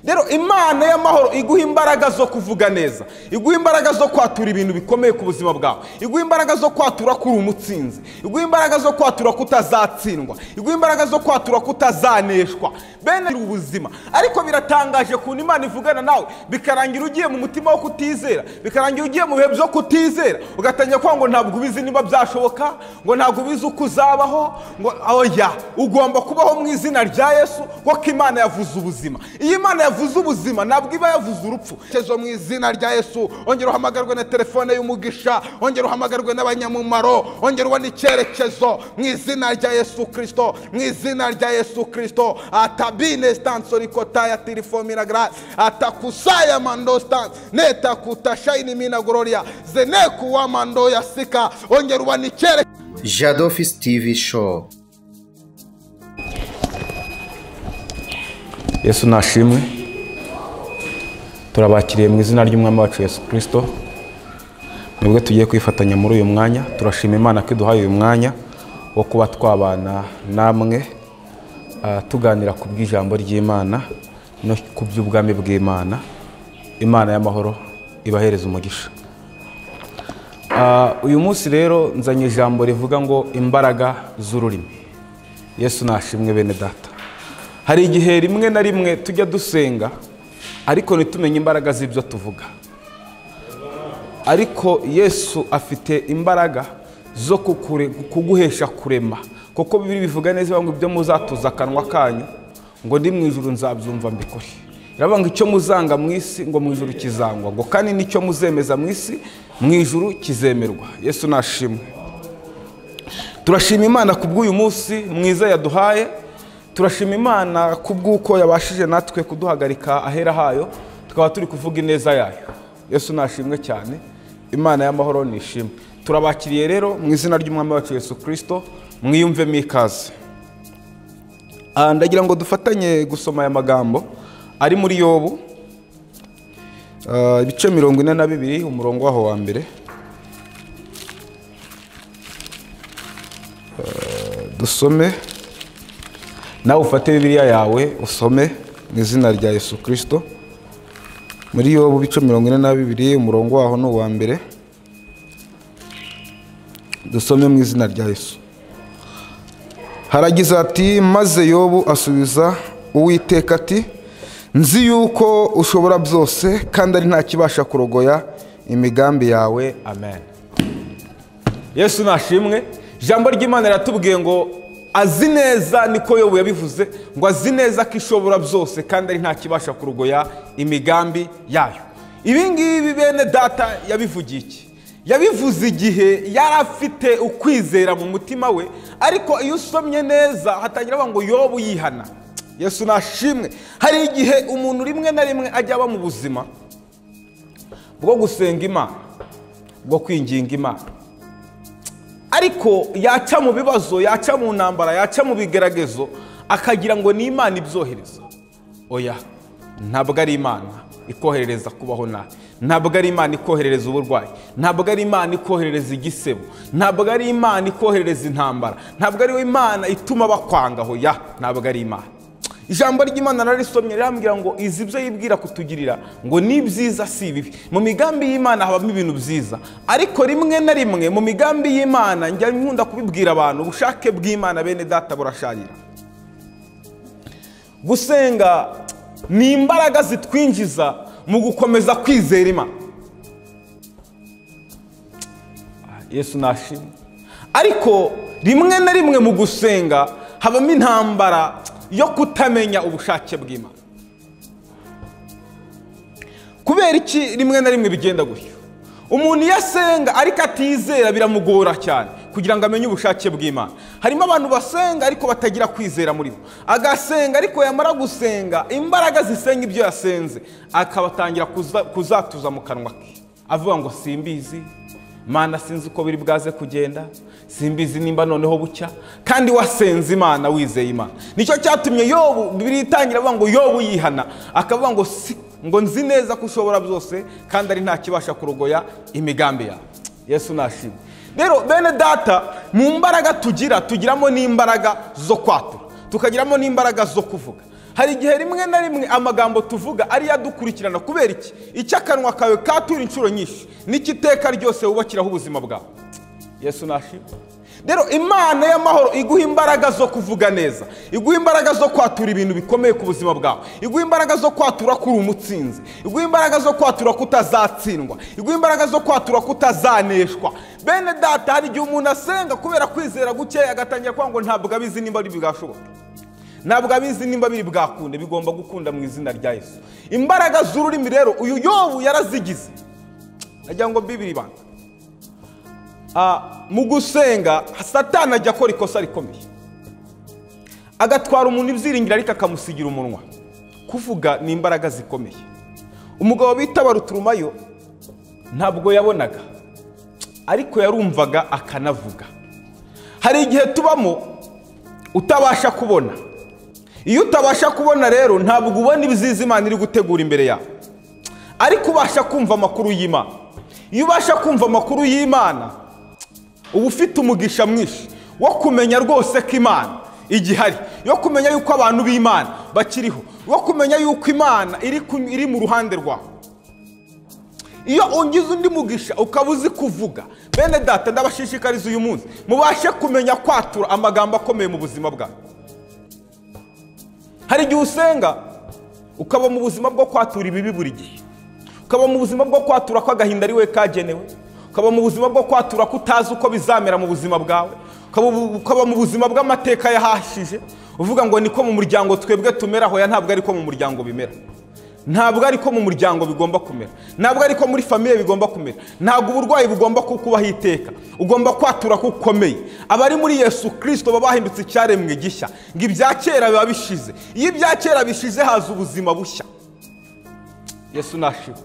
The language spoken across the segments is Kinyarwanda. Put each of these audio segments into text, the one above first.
Rero Imana y'amahoro iguha imbaraga zo kuvuga neza, iguha imbaraga zo kwatura ibintu bikomeye ku buzima bwawe, iguha imbaraga zo kwatura kuri umutsinzi, iguha imbaraga zo kwatura kutazatsindwa, iguha imbaraga zo kwatura kutazaneshwa bene ubuzima. Ariko biratangaje kuntu Imana ivugana nawe bikarangira ugiye mu mutima wo kutizera, bikarangira ugiye mu bihe byo kutizera, ugatangira kuvuga ngo ntabwo ubizi niba byashoboka, ngo ntabwo ubizi uko uzabaho, ngo oya, ugomba kubaho mu izina rya Yesu kuko Imana yavuze ubuzima. Iyo Imana yavuze ubuzima ntabwo iba yavuze urupfu. Tezo mu izina rya Yesu, ongera uhamagarwe na telefone y'umugisha, ongera uhamagarwe n'abanyamumaro, ongera ubone icyerekezo mu izina rya Yesu Kristo, mu izina rya Yesu Kristo. Atabine stansori kotaya tirifomina gra atakusaya mando stan neta kutashaini mina gloria zeneku wa mando ya sika, ongera ubone icyerekezo. Jadofis TV show. Yesu nashimwe. Turabakiriye mu izina ry'umwami wacu Yesu Kristo. Nubwo tugiye kwifatanya muri uyu mwanya, turashima Imana ko iduhaye uyu mwanya wo kuba twabana namwe tuganira ku bw'ijambo ry'Imana no ku by'ubwami bw'Imana. Imana y'amahoro ibahereza umugisha. Uyu munsi rero nzanye ijambo rivuga ngo imbaraga z'ururimi. Yesu nashimwe bene data. Hari igihe rimwe na rimwe tujya dusenga ariko ntitumenye imbaraga z'ibyo tuvuga. Ariko Yesu afite imbaraga zo kuguhesha kurema, kuko Bibiliya bivuga neza ngo ibyo muzatuza akanwa kanyu ngo ndi mu ijuru nzabyumva mbikore. Iravuga ngo icyo muzanga mu isi ngo mu ijuru kizangwa, ngo kandi nicyo muzemeza mu isi mu ijuru kizemerwa. Yesu nashimwe. Turashima Imana kubw'uyu munsi mwiza yaduhaye. Turashima Imana kubw'uko yabashije natwe kuduhagarika ahera hayo, tukaba turi kuvuga ineza yayo. Yesu nashimwe cyane. Imana y'amahoro nishimwe. Turabakiriye rero mu izina ry'umwami wacu Yesu Kristo, mwiyumvemo ikaze. Ndagira ngo dufatanye gusoma aya magambo ari muri Yobu, ibice 42 umurongo waho wa mbere. Dusome. Nawe ufate Bibiliya yawe usome mu izina rya Yesu Kristo. Muri Yobu bice 42 umurongo waho no wa mbere. Dusome mu izina rya Yesu. Haragize ati, maze Yobu asubiza Uwiteka ati, nzi yuko ushobora byose kandi ari nta kibasha kurogoya imigambi yawe. Amen. Yesu nashimwe. Ijambo ry'Imana riratubwiye ngo azi neza, niko Yobu yabivuze, ngo azi neza ko ishobora byose kandi ari nta kibasha kurogoya imigambi yayo. Ibi ngibi bene data yabivugiye iki? Yabivuze igihe yari afite ukwizera mu mutima we, ariko iyo usomye neza hatangira ngo Yobu yihana. Yesu nashimwe. Hari igihe umuntu rimwe na rimwe ajya aba mu buzima bwo gusenga Imana, bwo kwinginga Imana, ariko yaca mu bibazo, yaca mu ntambara, yaca mu bigeragezo, akagira ngo ni Imana ibyohereza. Oya, ntabwo ari Imana ikoherereza kubaho nabi, ntabwo ari Imana ikoherereza uburwayi, ntabwo ari Imana ikoherereza igisebo, ntabwo ari Imana ikoherereza intambara, ntabwo ari Imana ituma bakwanga. Oya, ntabwo ari Imana. Ijambo ry'Imana narisomye rirambwira ngo izi byo yibwira kutugirira ngo ni byiza si ibibi. Mu migambi y'Imana habamo ibintu byiza, ariko rimwe na rimwe mu migambi y'Imana njya nkunda kubibwira abantu, ubushake bw'Imana bene data burasharira. Gusenga ni imbaraga zitwinjiza mu gukomeza kwizera Imana. Yesu nashimwe. Ariko rimwe na rimwe mu gusenga habamo intambara yo kutamenya ubushake bw'Imana. Kubera iki rimwe na rimwe bigenda gutyo? Umuntu yasenga ariko atizera biramugora cyane kugira ngo amenye ubushake bw'Imana. Harimo abantu basenga ariko batagira kwizera muri bo. Agasenga ariko yamara gusenga imbaraga zisenga ibyo yasenze, akabatangira kuzatuza mu kanwa ke, avuga ngo simbizi Mana, sinzi uko biri bwaze kugenda, simbizi nimba noneho bucya, kandi wasenze Imana, wizeye Imana. Nicyo cyatumye Yobu, Bibiliya itangira avuga ngo Yobu yihana, akavuga ngo nzi neza ko ushobora byose kandi ari nta kibasha kurogoya imigambi yawe. Yesu nashimwe. Rero bene data, mu mbaraga tugiramo n'imbaraga zo kwatura, tukagiramo n'imbaraga zo kuvuga. hari igihe rimwe na rimwe amagambo tuvuga ari yadukurikirana kubera iki icyo akanwa kawe katura inshuro nyinshi n'iki iteka ryose wubakiraho ubuzima bwawe. Yesu nashimwe. Rero Imana y'amahoro iguha imbaraga zo kuvuga neza, iguha imbaraga zo kwatura ibintu bikomeye ku buzima bwawe, iguha imbaraga zo kwatura kuri umutsinzi, iguha imbaraga zo kwatura kutazatsindwa, iguha imbaraga zo kwatura kutazaneshwa. Bene data, hari igihe umuntu asenga kubera kwizera gukeya agatangira kuvuga ngo ntabwo abizi nimba ari bwashoboka, ntabwo abizi nimba biri bwakunde. Bigomba gukunda mu izina rya Yesu. Imbaraga z'ururimi rero uyu Yobu yarazigize. Nagira ngo Bibiri ibanga mu gusenga Satani ajya akora ikosa rikomeye, agatwara umuntu ibyiringiro ariko akamusigira umunwa. Kuvuga ni imbaraga zikomeye. Umugabo bita Baruturumayo ntabwo yabonaga ariko yarumvaga akanavuga. Hari igihe tubamo utabasha kubona. Iyo utabasha kubona rero ntabwo ubona ibyiza Imana iri gutegura imbere yawe, ariko ubasha kumva amakuru y'Imana. Iyo ubasha kumva amakuru y'Imana uba ufite umugisha mwinshi wo kumenya rwose ko Imana igihari, yo kumenya yuko abantu b'Imana bakiriho, wo kumenya yuko Imana iri mu ruhande rwawe. Iyo ungize undi mugisha ukaba uzi kuvuga, bene data ndabashishikariza uyu munsi mubashe kumenya kwatura amagambo akomeye mu buzima bwawe. Hari igihe usenga ukaba mu buzima bwo kwatura ibibi buri gihe, ukaba mu buzima bwo kwatura ko agahinda ari we kagenewe, ukaba mu buzima bwo kwatura ko utazi uko bizamera mu buzima bwawe, ukaba mu buzima bw'amateka yahashije uvuga ngo niko mu muryango twebwe tumera. Hoya ntabwo ariko mu muryango bimera, ntabwo ariko mu muryango bigomba kumera, ntabwo ariko muri famiye bigomba kumera, ntabwo uburwayi bugomba kukubaho iteka. Ugomba kwatura ko ukomeye. Abari muri Yesu Kristo baba bahindutse icyaremwe gishya, ngo ibya kera biba bishize. Iyo ibya kera bishize haza ubuzima bushya. Yesu nashimwe.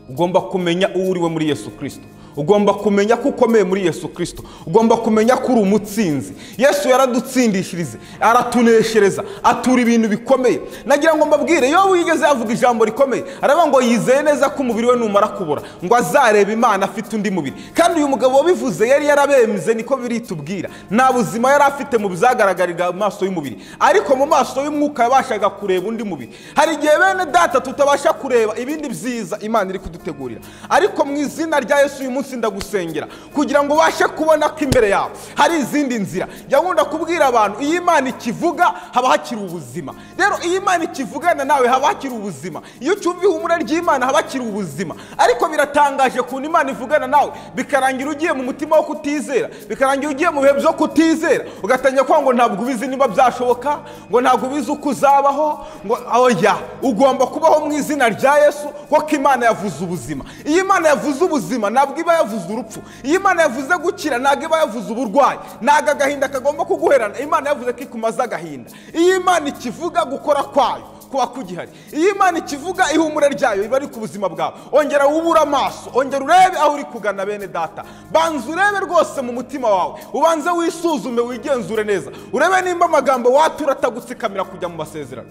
Ugomba kumenya uwo uriwe muri Yesu Kristo, ugomba kumenya ko ukomeye muri Yesu Kristo, ugomba kumenya ko uri umutsinzi. Yesu yaradutsindishirize, aratuneshereza, atura ibintu bikomeye. Nagira ngo mbabwire, iyo wigeze yavuga ijambo rikomeye, aravuga ngo yizeye neza ko umubiri we numara kubura ngo azareba Imana afite undi mubiri. Kandi uyu mugabo wabivuze yari yarabemze, niko biritubwira. Nta buzima yari afite mu bizagaragarira mu maso y'umubiri, ariko mu maso y'umwuka yabashaga kureba undi mubiri. Hari igihe bene data tutabasha kureba ibindi byiza Imana iri kudutegurira, ariko mu izina rya Yesu uyu munsi ndagusengera kugira ngo ubashe kubona ko imbere yawe hari izindi nzira. Nkunda kubwira abantu, iyo Imana ikivuga haba hakiri ubuzima. Rero iyo Imana ikivugana nawe haba hakiri ubuzima. Iyo cyumva ihumura ry'Imana haba hakiri ubuzima. Ariko biratangaje kuntu Imana ivugana nawe bikarangira ugiye mu mutima wo kutizera, bikarangira ugiye mu bihe byo kutizera, ugatangira kuvuga ngo ntabwo ubizi niba byashoboka, ngo ntabwo ubizi uko uzabaho, ngo oya, ugomba kubaho mu izina rya Yesu kuko Imana yavuze ubuzima. Iyo Imana yavuze ubuzima ntabwo iba yavuze urupfu. Iyo Imana yavuze gukira ntabwo iba yavuze uburwayi, ntabwo agahinda kagomba kuguherana. Imana yavuze ko ikumaze agahinda. Iyo Imana ikivuga gukora kwayo kuba kugihari, iyo Imana ikivuga ihumure ryayo iba ari ku buzima bwawe. Ongera wubura amaso, ongera urebe aho uri kugana. Bene data, banza urebe rwose mu mutima wawe, ubanze wisuzume, wigenzure neza, urebe nimba amagambo watura atagutsikamira kujya mu masezerano.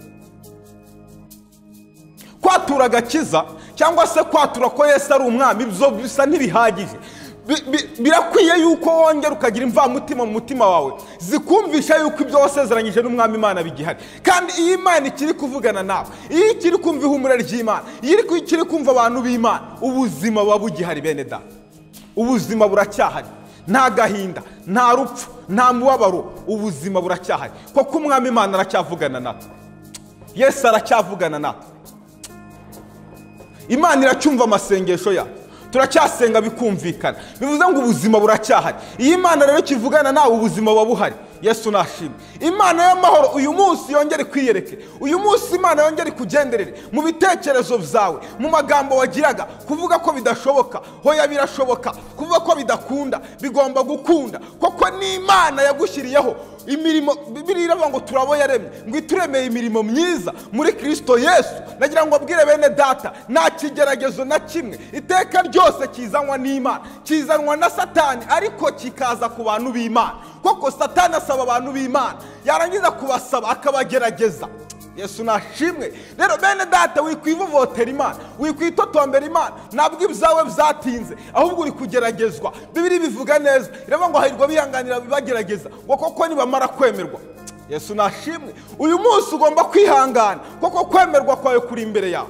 Kwatura agakiza cyangwa se kwatura ko Yesu ari umwami byo bisa ntibihagije. Birakwiye yuko wongera ukagira imvamutima mu mutima wawe zikumvisha yuko ibyo wasezeranyije n'umwami Imana bigihari. Kandi iyo Imana ikiri kuvugana nawe, iyo ikiri kumva ihumura ry'Imana, iyo ikiri kumva abantu b'Imana, ubuzima buba bugihari. Bene data, ubuzima buracyahari. Nta gahinda, nta rupfu, nta mubabaro, ubuzima buracyahari kuko umwami Imana aracyavugana natwe. Yesu aracyavugana natwe. Imana iracyumva amasengesho yacu, turacyasenga bikumvikana, bivuze ngo ubuzima buracyahari. Iyo Imana rero kivugana nawe ubuzima buba buhari. Yesu nashimwe. Imana y'amahoro uyu munsi yongere kwiyereke, uyu munsi Imana yongere kugenderere mu bitekerezo byawe, mu magambo wagiraga kuvuga ko bidashoboka. Hoya birashoboka. Kuvuga ko bidakunda bigomba gukunda, kuko ni Imana yagushyiriyeho imirimo. Bibiliya iravuga ngo turabo yaremye, ngo ituremeye imirimo myiza muri Kristo Yesu. Nagira ngo abwire bene data, nta kigeragezo na kimwe iteka ryose kizanwa n'Imana, kizanwa na Satani, ariko kikaza ku bantu b'Imana. Kuko Satani asaba abantu b'Imana, yarangiza kubasaba akabagerageza. Yesu nashimwe. Rero bene data, wikwivovotera Imana, wikwitotombera Imana, ntabwo ibyawe byatinze, ahubwo uri kugeragezwa. Bibiliya bivuga neza, iravuga ngo hahirwa bihanganira bibagerageza, ngo koko nibamara kwemerwa Yesu nashimwe. Uyu munsi ugomba kwihangana kuko kwemerwa kwawe kuri imbere yawe.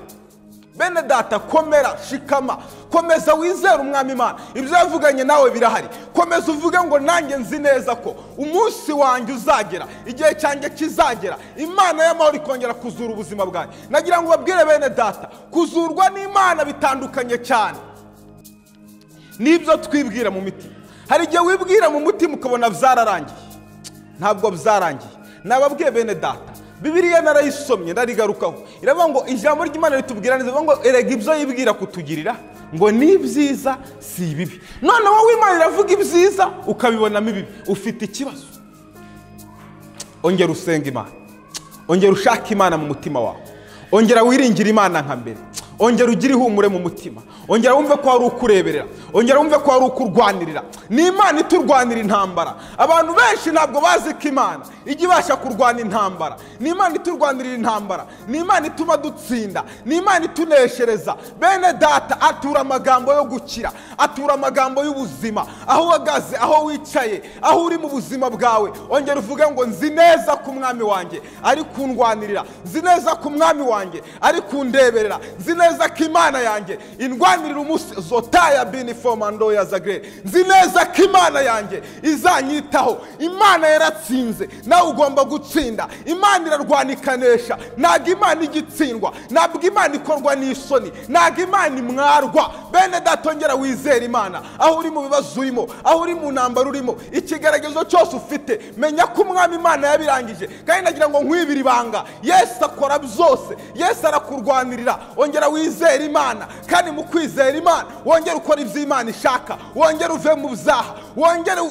Bene data, komera, shikama, komeza wizere umwami Imana. Ibyo yavuganye nawe birahari. Komeza uvuge ngo nanjye nzi neza ko umunsi wanjye uzagera, igihe cyanjye kizagera, Imana y'amahoro ikongera kuzura ubuzima bwanjye. Nagira ngo babwire bene data, kuzurwa n'Imana bitandukanye cyane n'ibyo twibwira mu mitima. Hari igihe wibwira mu mutima ukabona byararangiye. Ntabwo byarangiye. Nababwiye bene data, Bibiliya narayisomye ndarigarukaho. Iravuga ngo ijambo ry'Imana ritubwira neza ngo erega ibyo yibwira kutugirira ngo ni byiza si bibi. None wowe Imana iravuga ibyiza ukabibonamo ibibi, ufite ikibazo. Ongera usenga Imana, ongera ushaka Imana mu mutima wawe, ongera wiringira Imana nka mbere, ongera ugire ihumure mu mutima, ongera wumve ko ari ukureberera, ongera wumve ko ari ukurwanirira. Ni Imana iturwanira intambara. Abantu benshi ntabwo bazi ko Imana ijya ibasha kurwana intambara. Ni Imana iturwanirira intambara, ni Imana ituma dutsinda, ni Imana ituneshereza. Bene data, atura amagambo yo gukira, atura amagambo y'ubuzima. Aho uhagaze, aho wicaye, aho uri mu buzima bwawe, ongera uvuge ngo nzi neza ko umwami wanjye ari kundwanirira, nzi neza ko umwami wanjye ari kundeberera, nzi neza ko Imana yanjye indwanirira umunsi zotaya bini fomando ya zagre. Nzi neza ko Imana yanjye izanyitaho. Imana yaratsinze, nawe ugomba gutsinda. Imana irarwana ikanesha. Ntabwo Imana igitsindwa, ntabwo Imana ikorwa n'isoni, ntabwo Imana imwarwa. Bene data, ongera wizere Imana. Aho uri mu bibazo urimo, aho uri mu ntambara urimo, ikigeragezo cyose ufite, menya ko umwami Imana yabirangije. Kandi nagira ngo nkwibire ibanga, Yesu akora byose, Yesu arakurwanirira. Ongera wizere Imana, kandi mu kwizera Imana wongera ukora ibyo Imana ishaka, wongera uve mu byaha, wongera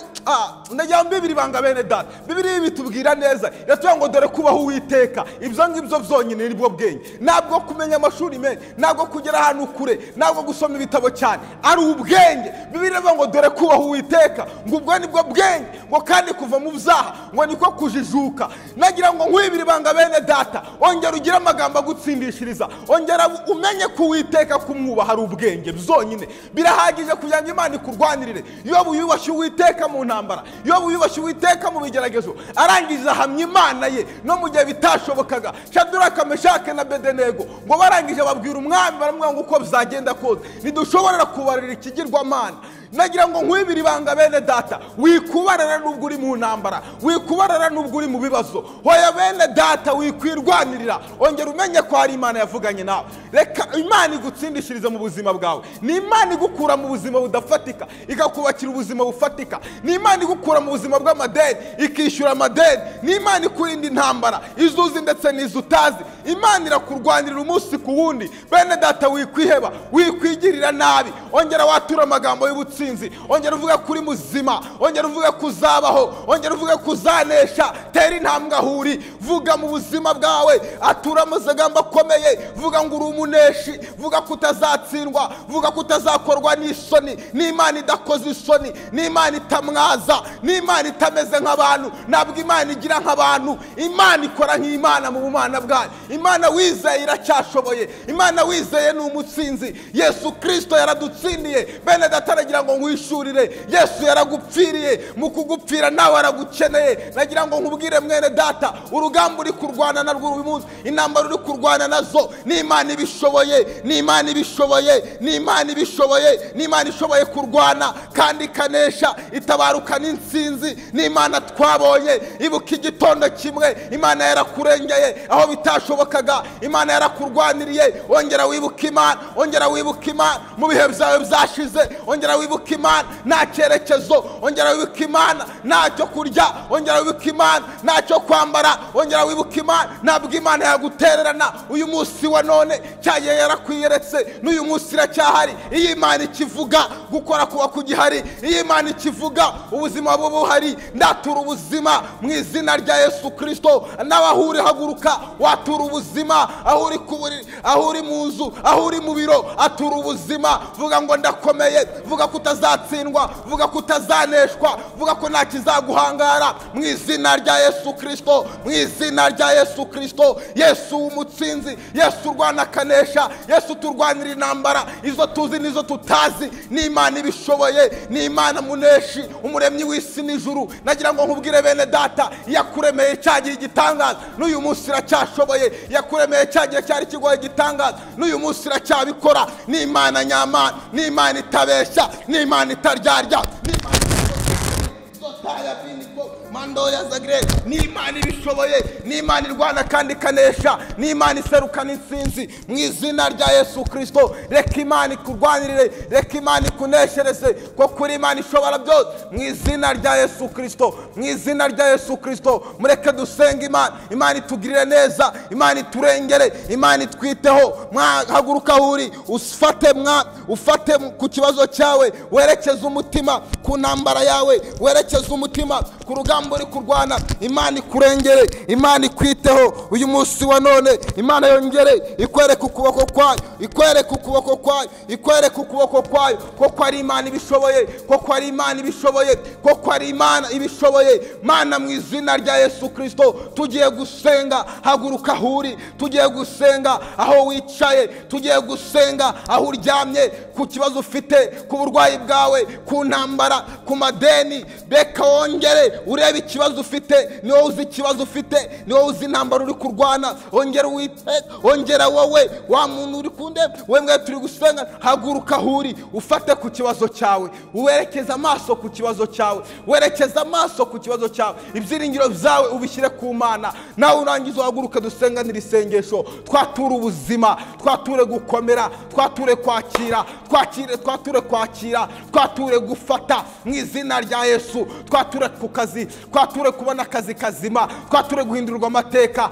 ndagira ngo mbibire ibanga bene data. Bibiliya bitubwira neza, iratubwira ngo dore kubaho Uwiteka. Ibyo ngibyo byonyine nibwo bwenge. Ntabwo kumenya amashuri menshi, ntabwo kugera ahantu kure, ntabwo gusoma ibitabo cyane, ari ubwenge. Bibiliya iravuga ngo dore kubaho Uwiteka, ngo ubwo nibwo bwenge, ngo kandi kuva mu byaha ngo niko kujijuka. Nagira ngo nkwibire ibanga bene data, ongera ugire amagambo agutsindishiriza, ongera umenye ko Uwiteka kumwubaha ari ubwenge byonyine. Birahagije kugira ngo Imana ikurwanirire. Yobu yubashye Uwiteka mu ntambara, Yobu yubashye Uwiteka mu bigeragezo, arangije ahamya Imana ye no mu gihe bitashobokaga. Shadraka, Meshake na Abedenego ngo barangije babwira umwami, baramubwira ngo uko bizagenda kose ntidushobora kubarira ikigirwamana. Nagira ngo nkwibire ibanga bene data, wikubarara nubwo uri mu ntambara, wikubarara nubwo uri mu bibazo. Hoya bene data, wikwirwanirira. Ongera umenye ko hari Imana yavuganye nawe. Reka Imana igutsindishirize mu buzima bwawe. Ni Imana igukura mu buzima budafatika igakubakira ubuzima bufatika. Ni Imana igukura mu buzima bw'amadeni ikishyura amadeni. Ni Imana ikurinda intambara izuzi ndetse n'izutazi. Imana irakurwanirira umunsi ku wundi. Bene data, wikwiheba, wikwigirira nabi. Ongera watura amagambo y'ubutsinzi, ongera uvuga kuri muzima, ongera uvuga kuzabaho, ongera uvuga kuzanesha. Tera intambwe ahuri, vuga mu buzima bwawe, atura amagambo akomeye. Vuga ngo uri umuneshi, vuga kutazatsindwa, vuga kutazakorwa n'isoni. Ni Imana idakoze isoni, ni Imana itamwaza, ni Imana itameze nk'abantu. Ntabwo Imana igira nk'abantu, Imana ikora nk'Imana mu bumana bwayo. Imana wizeye iracyashoboye, Imana wizeye ni umutsinzi. Yesu Kristo yaradutsindiye. Bene data, nagira ngo nkwishurire, Yesu yaragupfiriye. Mu kugupfira nawe aragukeneye. Nagira ngo nkubwire mwene data, urugamba uri kurwana narwo uyu munsi, intambara uri kurwana nazo, ni Imana ibishoboye, ni Imana ibishoboye, ni Imana ibishoboye, ni Imana ishoboye kurwana kandi ikanesha, itabaruka n'intsinzi. Ni Imana twabonye. Ibuka igitondo kimwe Imana yarakurengeye aho bitashobokaga, Imana yarakurwaniriye. Ongera wibuka Imana, ongera wibuka Imana mu bihe byawe byashize. Ongera wibuka Imana nta cyerekezo, ongera wibuka Imana ntacyo kurya, ongera wibuka Imana ntacyo kwambara, ongera wibuka Imana ntabwo Imana yagutererana. Uyu munsi wa none cyagiye yarakwiyeretse, n'uyu munsi iracyahari. Iyi Imana ikivuga gukora kuba kugihari, iyi Imana ikivuga ubuzima bubuhari. Ndatura ubuzima mu izina rya Yesu Kristo. Nawe aho uri haguruka watura ubuzima, aho uri kuburiri, aho uri mu nzu, aho uri mu biro, atura ubuzima. Vuga ngo ndakomeye, vuga ko utazatsindwa, vuga ko utazaneshwa, vuga ko nta kizaguhangara mu izina rya Yesu Kristo, mu izina rya Yesu Kristo. Yesu umutsinzi, Yesu urwana akanesha, Yesu turwanira intambara izo tuzi n'izo tutazi. Ni Imana ibishoboye, ni Imana muneshi, umuremyi w'isi n'ijuru, nagira ngo nkubwire bene data, yakuremeye cyagiye igitangaza, n'uyu munsi iracyashoboye. Yakuremeye cyagiye cyari kigoye igitangaza, n'uyu munsi iracyabikora. Ni Imana nyamana, ni Imana itabeshya, ni Imana itaryarya, ni Imana zotaya biniko mandoya zagre, ni Imana ibishoboye, ni Imana irwana kandi ikanesha, ni Imana iserukana intsinzi. Mu izina rya Yesu Kristo, reka Imana ikurwanirire, reka Imana ikuneshereze, ko kuri Imana ishobora byose. Mu izina rya Yesu Kristo, mu izina rya Yesu Kristo, mureke dusenga Imana. Imana itugirire neza, Imana iturengere, Imana itwiteho. Haguruka huri ufate ku kibazo cyawe, werekeze umutima ku ntambara yawe, werekeze umutima ku rugamba uri kurwana. Imana ikurengere, Imana ikwiteho uyu munsi wa none. Imana yongere ikwereke ukuboko kwayo, ikwereke ukuboko kwayo, ikwereke ukuboko kwayo, koko ari Imana ibishoboye, koko ari Imana ibishoboye, koko ari Imana ibishoboye. Mana, mu izina rya Yesu Kristo, tugiye gusenga. Haguruka huri, tugiye gusenga aho wicaye, tugiye gusenga aho uryamye, ku kibazo ufite, ku burwayi bwawe, ku ntambara, ku madeni. Beka wongere urebe ikibazo ufite, ni wowe uzi ikibazo ufite, ni wowe uzi intambara uri kurwana. Ongera wite, ongera wowe wa muntu uri kunde, wemwe turi gusenga. Haguruka huri, ufate ku kibazo cyawe, uwerekeza amaso ku kibazo cyawe, werekeza amaso ku kibazo cyawe, ibyiringiro byawe ubishyire ku Mana. Nawe urangiza uhaguruke dusenganira isengesho. Twature ubuzima, twature gukomera, twature kwakira, twature kwakira, twature gufata mu izina rya Yesu. Twature ku kazi, twature kubona akazi kazima, twature guhindurirwa amateka,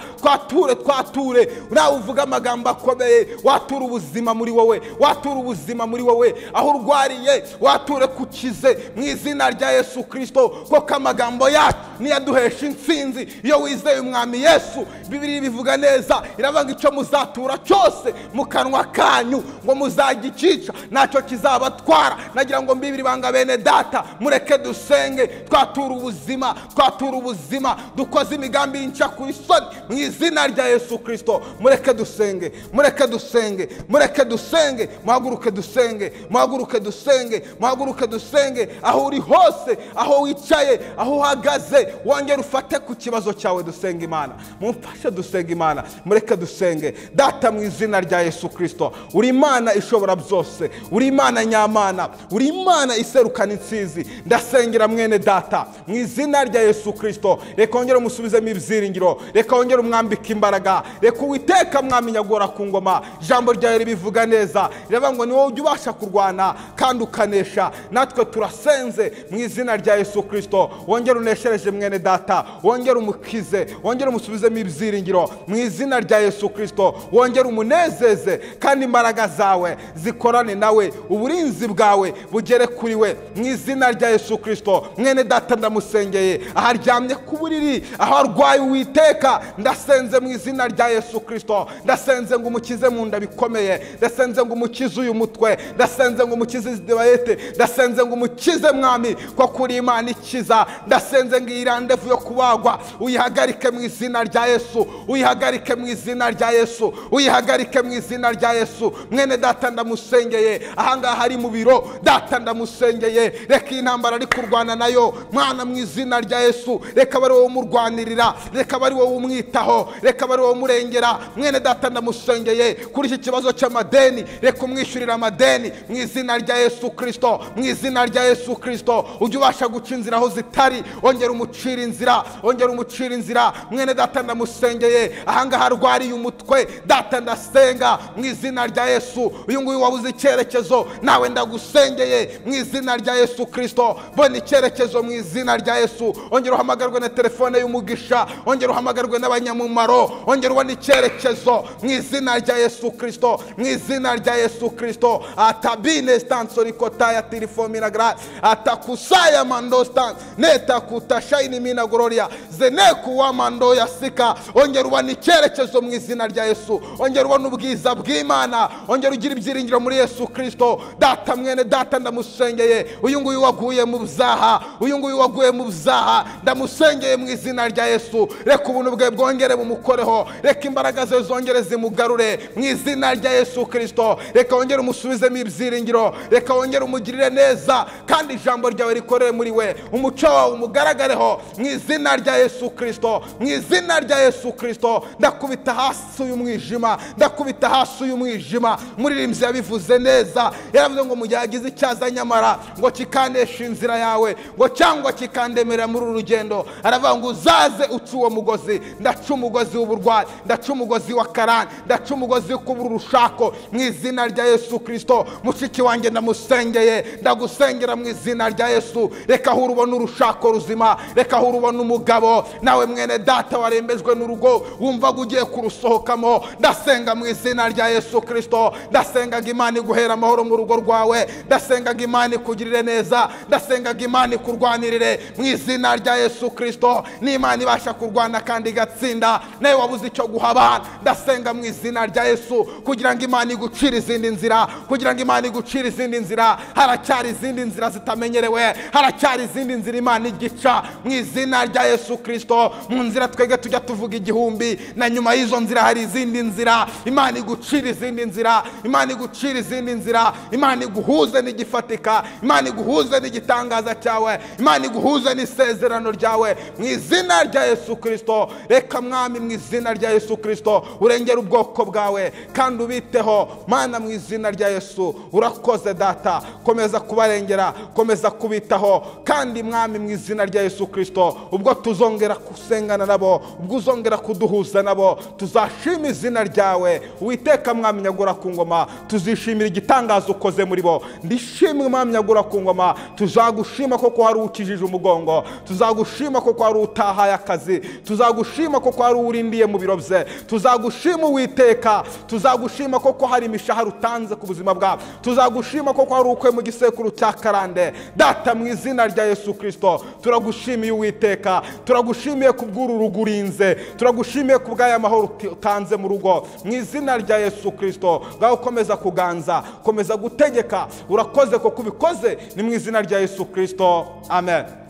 twature nawe uvuga amagambo akomeye. Wature ubuzima muri wowe, wature ubuzima muri wowe, aho urwariye wature kukize mu izina rya Yesu Kristo. Koko amagambo yacu niyaduhesha intsinzi iyo wizeye umwami Yesu. Bibiliya bivuga neza, iravuga icyo muzatura cyose mu kanwa kanyu ngo muzagikica ntacyo kizabatwara. Nagira ngo mbibiri banga bene data, mureke dusenge. Twatura ubuzima, twatura ubuzima, dukoze imigambi y'inca kuri soni mu izina rya Yesu Kristo. Mureke dusenge, mureke dusenge, mureke dusenge. Muhaguruke dusenge, muhaguruke dusenge, muhaguruke dusenge. Aho uri hose, aho wicaye, aho uhagaze, wongere ufate ku kibazo cyawe. Dusenga Imana, mumfashe dusenga Imana. Mureke dusenge. Data, mu izina rya Yesu Kristo, uri Imana ishobora byose, uri Imana nyamana, uri Imana iserukana intsinzi. Ndasengera mwene data mu izina rya Yesu Kristo, reka wongere umusubizemo ibyiringiro, reka wongere umwambike imbaraga, reka Uwiteka mwami nyagora ku ngoma. Ijambo ryawe ribivuga neza, riravuga ngo ni wowe ujya ubasha kurwana kandi ukanesha. Natwe turasenze mu izina rya Yesu Kristo, wongere uneshereje mwene data, wongere umukize, wongere umusubizemo ibyiringiro mu izina rya Yesu Kristo. Wongere umunezeze kandi imbaraga zawe zikorane nawe, uburinzi bwawe bugere kuri we mu izina rya Yesu Kristo. Mwene data ndamusengeye aho aryamye ku buriri, aho arwaye, Uwiteka ndasenze mu izina rya Yesu Kristo. Ndasenze ngo umukize mu nda bikomeye, ndasenze ngo umukize uyu mutwe, ndasenze ngo umukize diyabete, ndasenze ngo umukize mwami ko kuri Imana ikiza. Ndasenze ngo irandevu yo kubagwa uyihagarike mu izina rya Yesu, uyihagarike mu izina rya Yesu, uyihagarike mu izina rya Yesu. Mwene data ndamusengeye ahangaha hari mu biro, data ndamusengeye, reka intambara ari kurwana nayo mwana mu izina rya Yesu, reka bari wowe umurwanirira, reka bari wowe umwitaho, reka bari wowe umurengera. Mwene data ndamusengeye kuri iki kibazo cy'amadeni, reka umwishyurira amadeni mu izina rya Yesu Kristo, mu izina rya Yesu Kristo. Ujye ubasha guca inzira aho zitari, ongera umucira inzira, ongera umucira inzira. Mwene data ndamusengeye ahangaha arwariye umutwe, data ndasenga mu izina rya Yesu. Uyu nguyu wabuze icyerekezo, nawe ndagusengeye mu izina rya Yesu Kristo, bona icyerekezo mu izina rya Yesu. Ongera uhamagarwe na telefone y'umugisha, ongera uhamagarwe n'abanyamumaro, ongera ubona icyerekezo mu izina rya Yesu Kristo, mu izina rya Yesu Kristo. Atabine stansori kotaya tirifomina gra atakusaya mandostan neta kutashaini mina gloria zeneku wa mando ya sika. Ongera ubona icyerekezo mu izina rya Yesu, ongera ubona ubwiza bw'Imana, ongera ugira ibyiringiro muri Yesu Kristo. Data, mwene data ndamusengeye uyu nguyu waguye mu byaha, uyu nguyu waguye mu byaha, ndamusengeye mu izina rya Yesu. Reka ubuntu bwe bwongere bumukoreho, reka imbaraga ze zongere zimugarure mu izina izina rya Yesu Kristo. Reka wongere umusubizemo ibyiringiro, reka wongere umugirire neza, kandi ijambo ryawe rikorere muri we, umuco wawe umugaragareho mu izina rya Yesu Kristo, mu izina rya Yesu Kristo. Ndakubita hasi uyu mwijima, ndakubita hasi uyu mwijima. Umuririmbyi yabivuze neza, yaravuze ngo mu gihe hagize icyaza nyamara ngo kikanesha inzira yawe, ngo cyangwa kikandemerera muri uru rugendo, aravuga ngo uzaze uca uwo mugozi. Ndaca umugozi w'uburwayi, ndaca umugozi wa karani, ndaca umugozi wo kubura urushako mu izina rya Yesu Kristo. Mushiki wanjye ndamusengeye, ndagusengera mu izina rya Yesu. Reka hura ubona urushako ruzima, reka hura ubona umugabo. Nawe mwene data warembejwe n'urugo wumva ugiye kurusohokamo, ndasenga mu izina rya Yesu Kristo. Ndasenga ngo Imana iguhera amahoro mu rugo rwawe, ndasenga ngo Imana ikugirire neza, ndasenga ngo Imana ikurwanirire mu izina rya Yesu Kristo. Ni Imana ibasha kurwana kandi igatsinda, nawe wabuze icyo guha abana. Ndasenga mu izina rya Yesu kugira ngo Imana igucire izindi nzira, kugira ngo Imana igucire izindi nzira. Haracyari izindi nzira zitamenyerewe, haracyari izindi nzira Imana igica mu izina rya Yesu Kristo. Mu nzira twege tujya tuvuga igihumbi, na nyuma y'izo nzira hari izindi nzira. Imana igucire izindi nzira, Imana igucire izindi nzira, Imana iguhuze n'igifatika, Imana iguhuze n'igitangaza cyawe, Imana iguhuze n'isezerano ryawe mu izina rya Yesu Kristo. Reka Mwami mu izina rya Yesu Kristo urengera ubwoko bwawe kandi ubiteho Mana mu izina rya Yesu. Urakoze Data, komeza kubarengera, komeza kubitaho, kandi Mwami mu izina rya Yesu Kristo ubwo tuzongera kusengana nabo, ubwo uzongera kuduhuza nabo, tuzashima izina ryawe. Uwiteka Mwami nyagura ku ngoma, tuzishimira igitangazo ukoze muri bo. Ndishimwe Mwami nyagura ku ngoma, tuzagushima koko hari ukijije umugongo, tuzagushima koko hari utahaye akazi, tuzagushima koko hari urindiye mu biro bye, tuzagushima Uwiteka, tuzagushima koko hari imishahara utanze ku buzima bwawe, tuzagushima koko hari ukwe mu gisekuru cya karande. Data mu izina rya Yesu Kristo turagushimiye Uwiteka, turagushimiye kubw'uru rugo urinze, turagushimiye kubw'aya mahoro utanze mu rugo mu izina rya Yesu Kristo. Ngaho ukomeza kuganza, komeza gutegeka. Urakoze ko kubikoze, ni mu izina rya Yesu Kristo, amen.